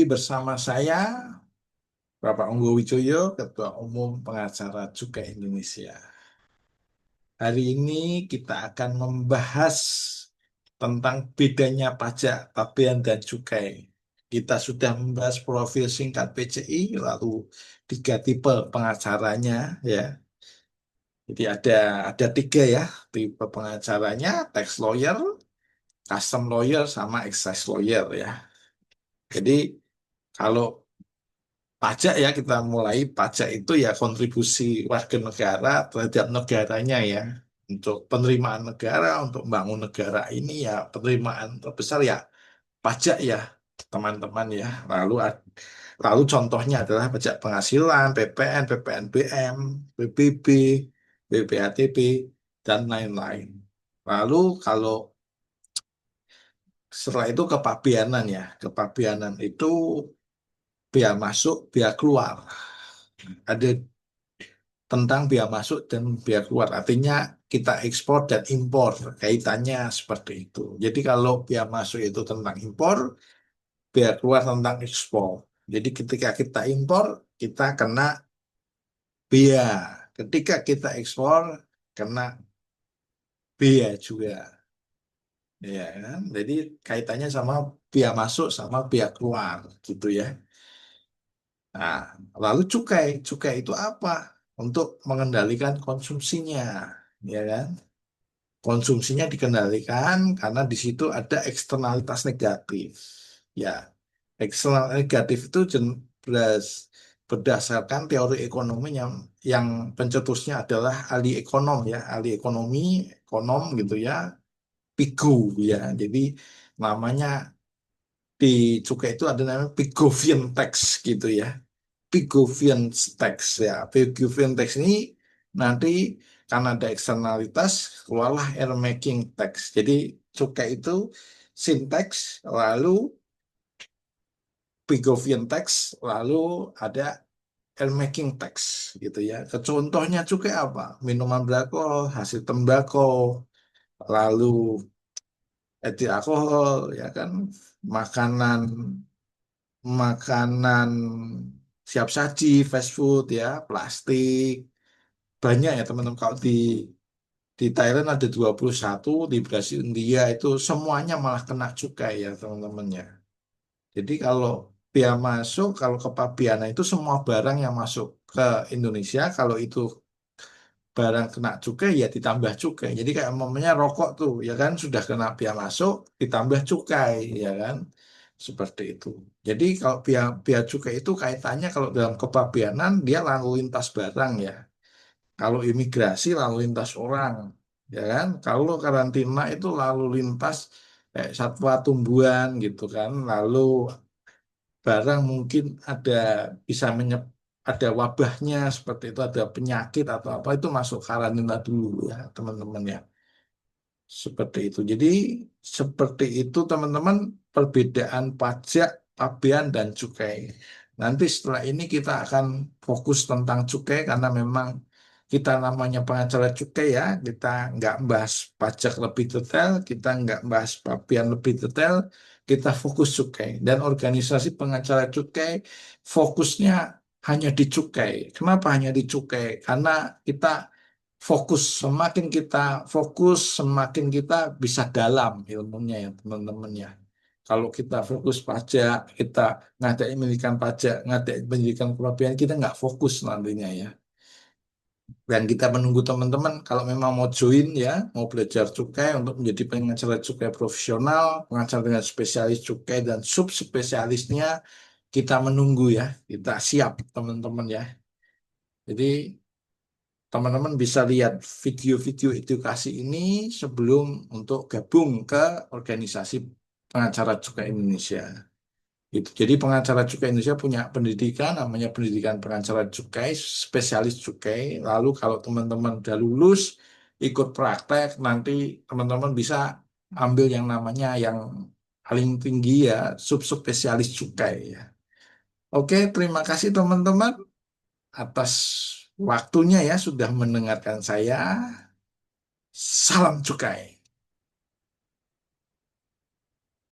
Bersama saya, Bapak Unggu Wijoyo, Ketua Umum Pengacara Cukai Indonesia. Hari ini kita akan membahas tentang bedanya pajak, tabean, dan cukai. Kita sudah membahas profil singkat PCI, lalu 3 tipe pengacaranya, ya. Jadi ada 3 ya tipe pengacaranya: tax lawyer, custom lawyer, sama excise lawyer ya. Jadi kalau pajak ya, kita mulai pajak itu ya kontribusi warga negara terhadap negaranya ya. Untuk penerimaan negara, untuk membangun negara ini ya penerimaan terbesar ya pajak ya teman-teman ya. Lalu contohnya adalah pajak penghasilan, PPN, PPNBM, PBB, BPHTB, dan lain-lain. Lalu kalau setelah itu kepabianan ya. Kepabianan itu biaya masuk, biaya keluar. Ada tentang biaya masuk dan biaya keluar. Artinya kita ekspor dan impor, kaitannya seperti itu. Jadi kalau biaya masuk itu tentang impor, biaya keluar tentang ekspor. Jadi ketika kita impor, kita kena biaya. Ketika kita ekspor, kena biaya juga. Ya kan? Jadi kaitannya sama biaya masuk sama biaya keluar gitu ya. Nah, lalu cukai. Cukai itu apa? Untuk mengendalikan konsumsinya, ya kan? Konsumsinya dikendalikan karena di situ ada eksternalitas negatif. Ya, eksternal negatif itu berdasarkan teori ekonomi yang pencetusnya adalah ahli ekonom ya, ahli ekonomi, ekonom gitu ya, Pigu ya. Jadi namanya di cukai itu ada namanya Pigovian tax gitu ya. Pigovian tax ya. Pigovian tax ini nanti karena ada eksternalitas keluarlah air making tax. Jadi cukai itu syntax, lalu Pigovian tax, lalu ada air making tax gitu ya. Contohnya cukai apa? Minuman beralkohol, hasil tembakau, lalu etil alkohol ya kan, makanan makanan siap saji, fast food ya, plastik. Banyak ya teman-teman. Kalau di Thailand ada 21, di Brasil, India itu semuanya malah kena cukai ya teman-teman ya. Jadi kalau bea masuk, kalau kepabianan itu semua barang yang masuk ke Indonesia, kalau itu barang kena cukai ya ditambah cukai. Jadi kayak umpamanya rokok tuh ya kan sudah kena bea masuk ditambah cukai ya kan. Seperti itu. Jadi kalau bea cukai itu kaitannya kalau dalam kepabianan dia lalu lintas barang ya. Kalau imigrasi lalu lintas orang, ya kan? Kalau karantina itu lalu lintas satwa tumbuhan gitu kan. Lalu barang mungkin bisa ada wabahnya seperti itu, ada penyakit atau apa itu masuk karantina dulu ya teman-teman ya. Seperti itu. Jadi seperti itu teman-teman perbedaan pajak, pabean dan cukai. Nanti setelah ini kita akan fokus tentang cukai karena memang kita namanya pengacara cukai ya. Kita nggak bahas pajak lebih detail, kita nggak bahas pabean lebih detail, kita fokus cukai. Dan organisasi pengacara cukai fokusnya hanya di cukai. Kenapa hanya di cukai? Karena kita fokus, semakin kita fokus, semakin kita bisa dalam ilmunya ya teman-teman ya. Kalau kita fokus pajak, kita ngadain pendidikan pajak, ngadain pendidikan kepabeanan, kita nggak fokus nantinya ya. Dan kita menunggu teman-teman kalau memang mau join ya, mau belajar cukai untuk menjadi pengacara cukai profesional, pengacara dengan spesialis cukai dan subspesialisnya, kita menunggu ya. Kita siap teman-teman ya. Jadi teman-teman bisa lihat video-video edukasi ini sebelum untuk gabung ke organisasi pengacara cukai Indonesia. Itu. Jadi pengacara cukai Indonesia punya pendidikan namanya pendidikan pengacara cukai, spesialis cukai. Lalu kalau teman-teman udah lulus, ikut praktek, nanti teman-teman bisa ambil yang namanya yang paling tinggi ya, subspesialis cukai ya. Oke, terima kasih teman-teman atas waktunya ya sudah mendengarkan saya. Salam cukai.